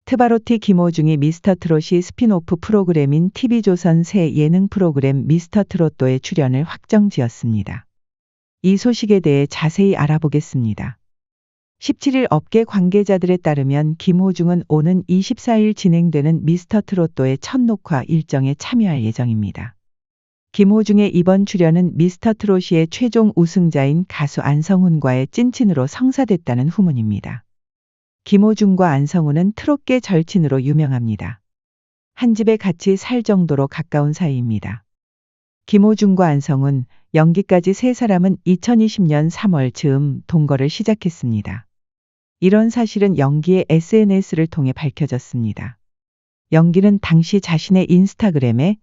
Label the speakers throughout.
Speaker 1: 트바로티 김호중이 미스터트롯이 스핀오프 프로그램인 TV조선 새 예능 프로그램 미스터트롯도에 출연을 확정지었습니다. 이 소식에 대해 자세히 알아보겠습니다. 17일 업계 관계자들에 따르면 김호중은 오는 24일 진행되는 미스터트롯도의 첫 녹화 일정에 참여할 예정입니다. 김호중의 이번 출연은 미스터트롯의 최종 우승자인 가수 안성훈과의 찐친으로 성사됐다는 후문입니다. 김호중과 안성훈은 트롯계 절친으로 유명합니다. 한 집에 같이 살 정도로 가까운 사이입니다. 김호중과 안성훈, 연기까지 세 사람은 2020년 3월 즈음 동거를 시작했습니다. 이런 사실은 연기의 SNS를 통해 밝혀졌습니다. 연기는 당시 자신의 인스타그램에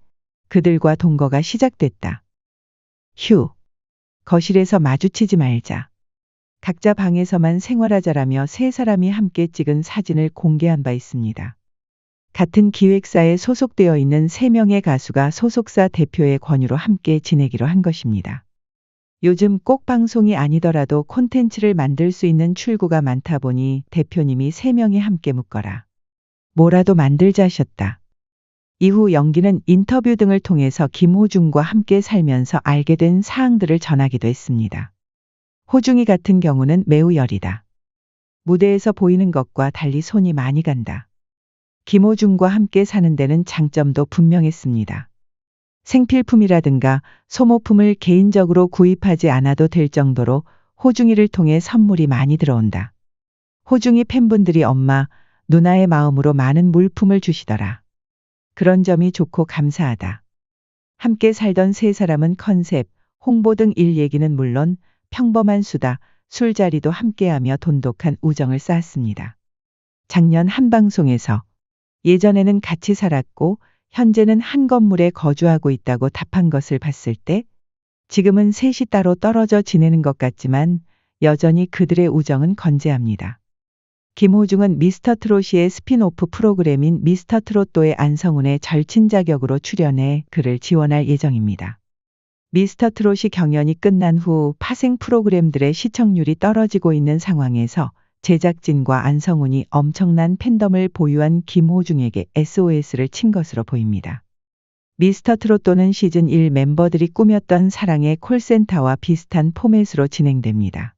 Speaker 1: 그들과 동거가 시작됐다. 휴. 거실에서 마주치지 말자. 각자 방에서만 생활하자라며 세 사람이 함께 찍은 사진을 공개한 바 있습니다. 같은 기획사에 소속되어 있는 3명의 가수가 소속사 대표의 권유로 함께 지내기로 한 것입니다. 요즘 꼭 방송이 아니더라도 콘텐츠를 만들 수 있는 출구가 많다 보니 대표님이 3명이 함께 묶어라. 뭐라도 만들자 하셨다. 이후 연기는 인터뷰 등을 통해서 김호중과 함께 살면서 알게 된 사항들을 전하기도 했습니다. 호중이 같은 경우는 매우 여리다. 무대에서 보이는 것과 달리 손이 많이 간다. 김호중과 함께 사는 데는 장점도 분명했습니다. 생필품이라든가 소모품을 개인적으로 구입하지 않아도 될 정도로 호중이를 통해 선물이 많이 들어온다. 호중이 팬분들이 엄마, 누나의 마음으로 많은 물품을 주시더라. 그런 점이 좋고 감사하다. 함께 살던 세 사람은 컨셉, 홍보 등 일 얘기는 물론 평범한 수다, 술자리도 함께하며 돈독한 우정을 쌓았습니다. 작년 한 방송에서 예전에는 같이 살았고 현재는 한 건물에 거주하고 있다고 답한 것을 봤을 때 지금은 셋이 따로 떨어져 지내는 것 같지만 여전히 그들의 우정은 건재합니다. 김호중은 미스터트롯의 스핀오프 프로그램인 미스터트롯도의 안성훈의 절친 자격으로 출연해 그를 지원할 예정입니다. 미스터트롯이 경연이 끝난 후 파생 프로그램들의 시청률이 떨어지고 있는 상황에서 제작진과 안성훈이 엄청난 팬덤을 보유한 김호중에게 SOS를 친 것으로 보입니다. 미스터트롯도는 시즌 1 멤버들이 꾸몄던 사랑의 콜센터와 비슷한 포맷으로 진행됩니다.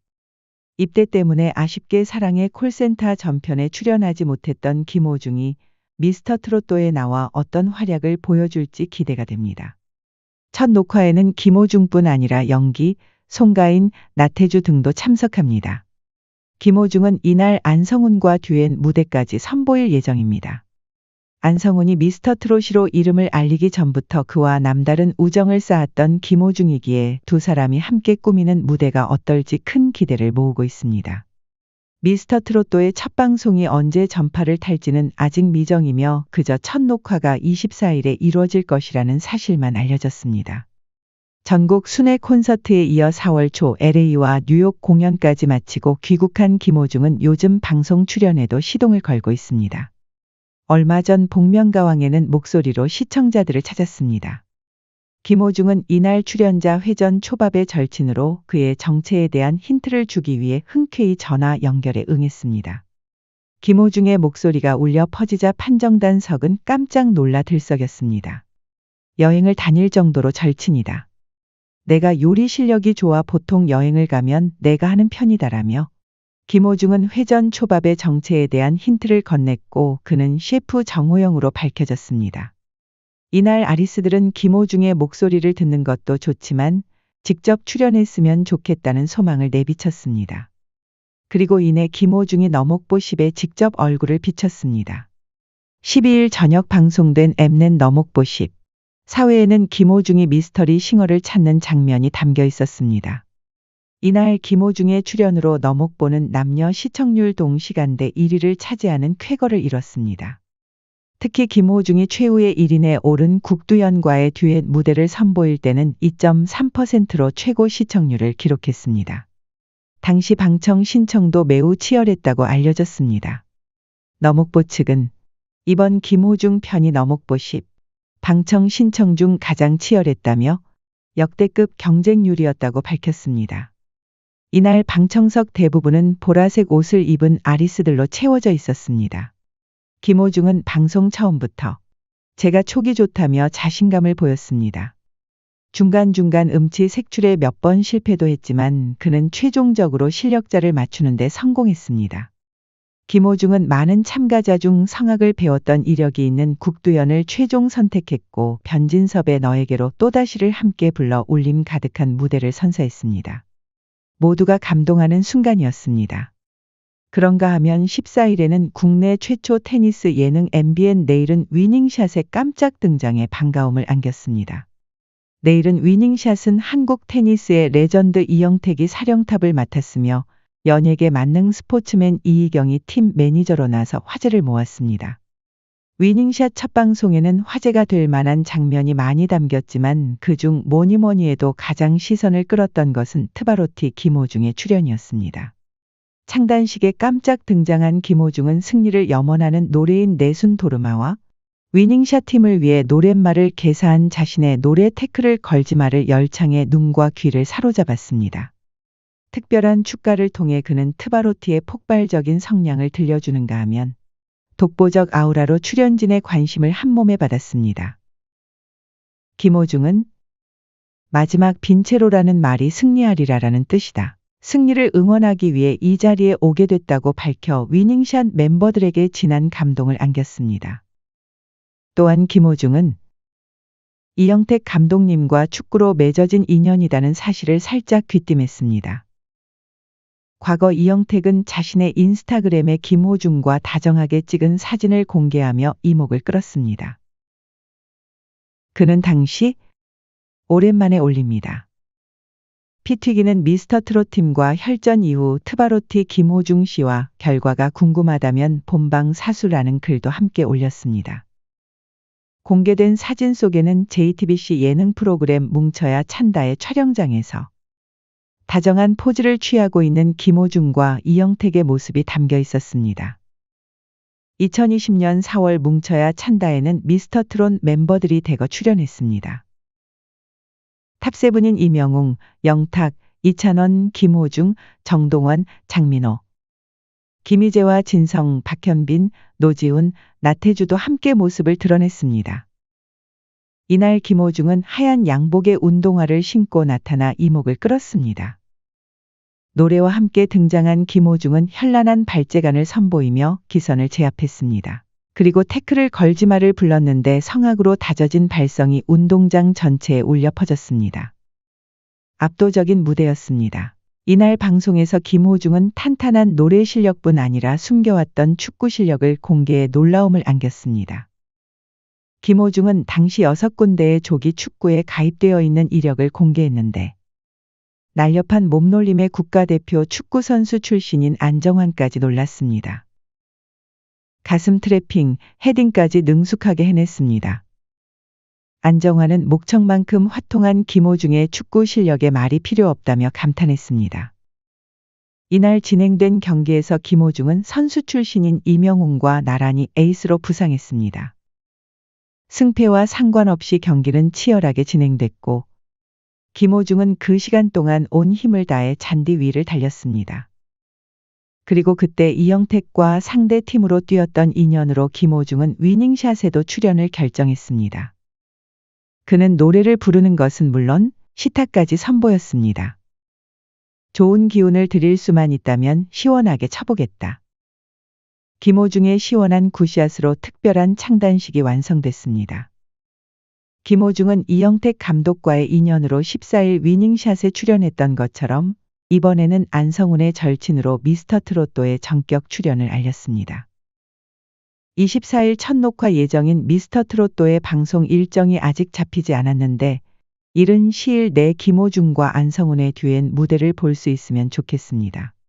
Speaker 1: 입대 때문에 아쉽게 사랑의 콜센터 전편에 출연하지 못했던 김호중이 미스터트롯도에 나와 어떤 활약을 보여줄지 기대가 됩니다. 첫 녹화에는 김호중뿐 아니라 영기, 송가인, 나태주 등도 참석합니다. 김호중은 이날 안성훈과 듀엣 무대까지 선보일 예정입니다. 안성훈이 미스터트롯이로 이름을 알리기 전부터 그와 남다른 우정을 쌓았던 김호중이기에 두 사람이 함께 꾸미는 무대가 어떨지 큰 기대를 모으고 있습니다. 미스터트롯도의 첫 방송이 언제 전파를 탈지는 아직 미정이며 그저 첫 녹화가 24일에 이루어질 것이라는 사실만 알려졌습니다. 전국 순회 콘서트에 이어 4월 초 LA와 뉴욕 공연까지 마치고 귀국한 김호중은 요즘 방송 출연에도 시동을 걸고 있습니다. 얼마 전 복면가왕에는 목소리로 시청자들을 찾았습니다. 김호중은 이날 출연자 회전 초밥의 절친으로 그의 정체에 대한 힌트를 주기 위해 흔쾌히 전화 연결에 응했습니다. 김호중의 목소리가 울려 퍼지자 판정단석은 깜짝 놀라 들썩였습니다. 여행을 다닐 정도로 절친이다. 내가 요리 실력이 좋아 보통 여행을 가면 내가 하는 편이다라며 김호중은 회전 초밥의 정체에 대한 힌트를 건넸고 그는 셰프 정호영으로 밝혀졌습니다. 이날 아리스들은 김호중의 목소리를 듣는 것도 좋지만 직접 출연했으면 좋겠다는 소망을 내비쳤습니다. 그리고 이내 김호중이 너목보십에 직접 얼굴을 비쳤습니다. 12일 저녁 방송된 엠넷 너목보십. 사회에는 김호중이 미스터리 싱어를 찾는 장면이 담겨 있었습니다. 이날 김호중의 출연으로 너목보는 남녀 시청률 동시간대 1위를 차지하는 쾌거를 이뤘습니다. 특히 김호중이 최후의 1인에 오른 국두연과의 듀엣 무대를 선보일 때는 2.3%로 최고 시청률을 기록했습니다. 당시 방청 신청도 매우 치열했다고 알려졌습니다. 너목보 측은 이번 김호중 편이 너목보10 방청 신청 중 가장 치열했다며 역대급 경쟁률이었다고 밝혔습니다. 이날 방청석 대부분은 보라색 옷을 입은 아리스들로 채워져 있었습니다. 김호중은 방송 처음부터 제가 촉이 좋다며 자신감을 보였습니다. 중간중간 음치 색출에 몇 번 실패도 했지만 그는 최종적으로 실력자를 맞추는데 성공했습니다. 김호중은 많은 참가자 중 성악을 배웠던 이력이 있는 국두연을 최종 선택했고 변진섭의 너에게로 또다시를 함께 불러 울림 가득한 무대를 선사했습니다. 모두가 감동하는 순간이었습니다. 그런가 하면 14일에는 국내 최초 테니스 예능 MBN 내일은 위닝샷의 깜짝 등장에 반가움을 안겼습니다. 내일은 위닝샷은 한국 테니스의 레전드 이영택이 사령탑을 맡았으며 연예계 만능 스포츠맨 이희경이 팀 매니저로 나서 화제를 모았습니다. 위닝샷 첫 방송에는 화제가 될 만한 장면이 많이 담겼지만 그중 뭐니 해도 가장 시선을 끌었던 것은 트바로티 김호중의 출연이었습니다. 창단식에 깜짝 등장한 김호중은 승리를 염원하는 노래인 내순 도르마와 위닝샷 팀을 위해 노랫말을 개사한 자신의 노래 태클을 걸지 말을 열창해 눈과 귀를 사로잡았습니다. 특별한 축가를 통해 그는 트바로티의 폭발적인 성량을 들려주는가 하면 독보적 아우라로 출연진의 관심을 한몸에 받았습니다. 김호중은 마지막 빈체로라는 말이 승리하리라라는 뜻이다. 승리를 응원하기 위해 이 자리에 오게 됐다고 밝혀 위닝샷 멤버들에게 진한 감동을 안겼습니다. 또한 김호중은 이영택 감독님과 축구로 맺어진 인연이라는 사실을 살짝 귀띔했습니다. 과거 이영택은 자신의 인스타그램에 김호중과 다정하게 찍은 사진을 공개하며 이목을 끌었습니다. 그는 당시 오랜만에 올립니다. 피튀기는 미스터트롯 팀과 혈전 이후 트바로티 김호중 씨와 결과가 궁금하다면 본방 사수라는 글도 함께 올렸습니다. 공개된 사진 속에는 JTBC 예능 프로그램 뭉쳐야 찬다의 촬영장에서 다정한 포즈를 취하고 있는 김호중과 이영택의 모습이 담겨 있었습니다. 2020년 4월 뭉쳐야 찬다에는 미스터트롯 멤버들이 대거 출연했습니다. 탑세븐인 이명웅, 영탁, 이찬원, 김호중, 정동원, 장민호, 김희재와 진성, 박현빈, 노지훈, 나태주도 함께 모습을 드러냈습니다. 이날 김호중은 하얀 양복에 운동화를 신고 나타나 이목을 끌었습니다. 노래와 함께 등장한 김호중은 현란한 발재간을 선보이며 기선을 제압했습니다. 그리고 태클을 걸지 말을 불렀는데 성악으로 다져진 발성이 운동장 전체에 울려 퍼졌습니다. 압도적인 무대였습니다. 이날 방송에서 김호중은 탄탄한 노래 실력뿐 아니라 숨겨왔던 축구 실력을 공개해 놀라움을 안겼습니다. 김호중은 당시 6군데의 조기 축구에 가입되어 있는 이력을 공개했는데 날렵한 몸놀림의 국가대표 축구선수 출신인 안정환까지 놀랐습니다. 가슴 트래핑, 헤딩까지 능숙하게 해냈습니다. 안정환은 목청만큼 화통한 김호중의 축구 실력에 말이 필요 없다며 감탄했습니다. 이날 진행된 경기에서 김호중은 선수 출신인 이명웅과 나란히 에이스로 부상했습니다. 승패와 상관없이 경기는 치열하게 진행됐고 김호중은 그 시간 동안 온 힘을 다해 잔디 위를 달렸습니다. 그리고 그때 이영택과 상대 팀으로 뛰었던 인연으로 김호중은 위닝샷에도 출연을 결정했습니다. 그는 노래를 부르는 것은 물론 시타까지 선보였습니다. 좋은 기운을 드릴 수만 있다면 시원하게 쳐보겠다. 김호중의 시원한 굿샷으로 특별한 창단식이 완성됐습니다. 김호중은 이영택 감독과의 인연으로 14일 위닝샷에 출연했던 것처럼 이번에는 안성훈의 절친으로 미스터트롯도의 전격 출연을 알렸습니다. 24일 첫 녹화 예정인 미스터트롯도의 방송 일정이 아직 잡히지 않았는데 이른 시일 내 김호중과 안성훈의 듀엣 무대를 볼 수 있으면 좋겠습니다.